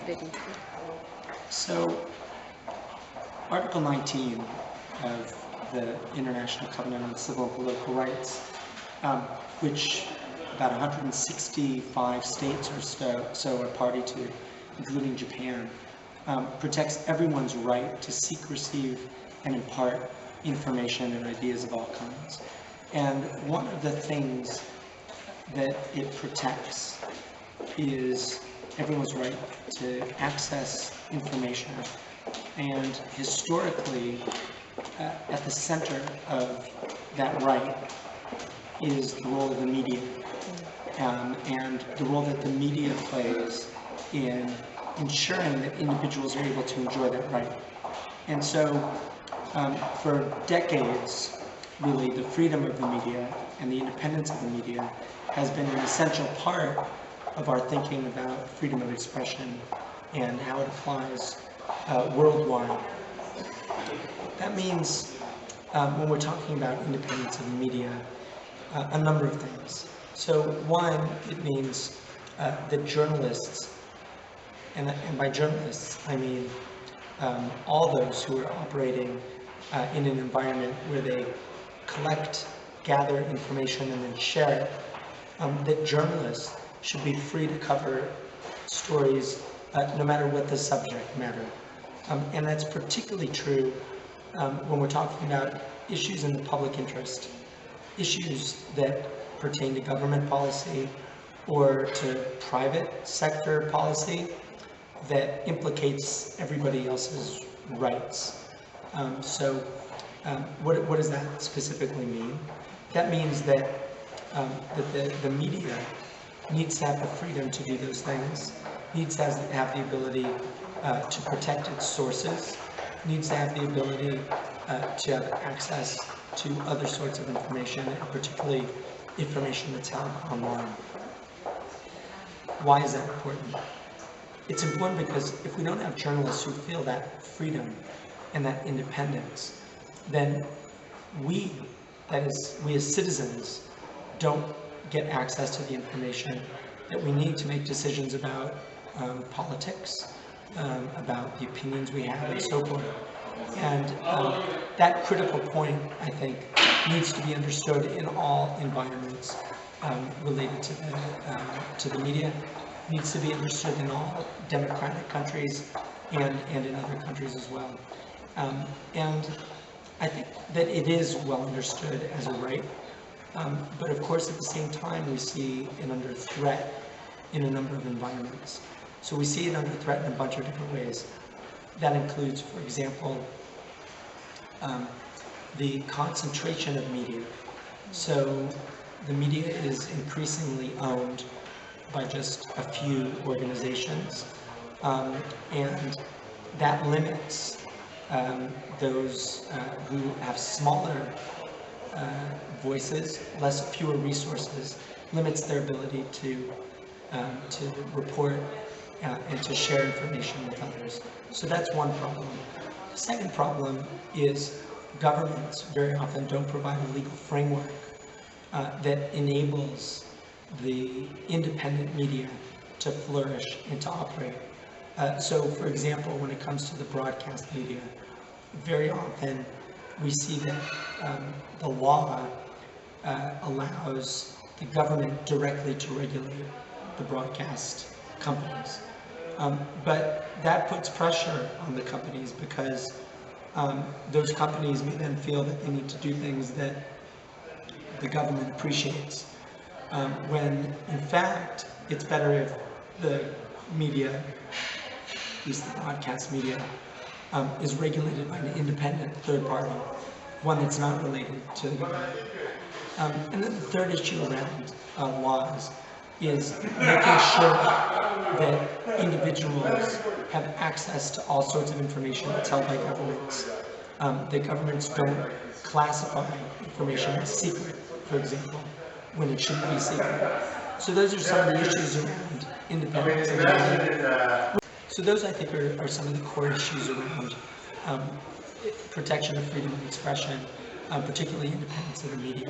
レディー。So, Article 19 of the International Covenant on Civil and Political Rights, which about 165 states or so are party to, including Japan, protects everyone's right to seek, receive, and impart information and ideas of all kinds. And one of the things that it protects is everyone's right to access information. And historically, at the center of that right is the role of the media, and the role that the media plays in ensuring that individuals are able to enjoy that right. And so, for decades, really, the freedom of the media and the independence of the media has been an essential part of our thinking about freedom of expression and how it applies worldwide. That means, when we're talking about independence of the media, a number of things. So one, it means that journalists, and by journalists I mean all those who are operating in an environment where they collect, gather information, and then share it, that journalists should be free to cover stories no matter what the subject matter. And that's particularly true when we're talking about issues in the public interest, issues that pertain to government policy or to private sector policy that implicates everybody else's rights. So what does that specifically mean? That means that, the media needs to have the freedom to do those things, needs to have the ability to protect its sources, needs to have the ability to have access to other sorts of information, and particularly information that's held online. Why is that important? It's important because if we don't have journalists who feel that freedom and that independence, then we as citizens, don't get access to the information that we need to make decisions about politics, about the opinions we have, and so forth. And that critical point, I think, needs to be understood in all environments related to the media. Needs to be understood in all democratic countries and in other countries as well. And I think that it is well understood as a right, but of course at the same time we see it under threat in a number of environments. So we see it under threat in a bunch of different ways. That includes, for example, the concentration of media. So the media is increasingly owned by just a few organizations, and that limits those who have smaller voices, fewer resources, limits their ability to report and to share information with others. So that's one problem. The second problem is governments very often don't provide a legal framework that enables the independent media to flourish and to operate. So, for example, when it comes to the broadcast media, very often we see that the law allows the government directly to regulate the broadcast companies. But that puts pressure on the companies because those companies may then feel that they need to do things that the government appreciates, when in fact it's better if the media, at least the broadcast media, is regulated by an independent third party, one that's not related to the government. And then the third issue around laws is making sure that individuals have access to all sorts of information that's held by governments. That governments don't classify information as secret, for example, when it shouldn't be secret. So those are some of the issues around independence of the media. So those, I think, are some of the core issues around protection of freedom of expression, particularly independence of the media.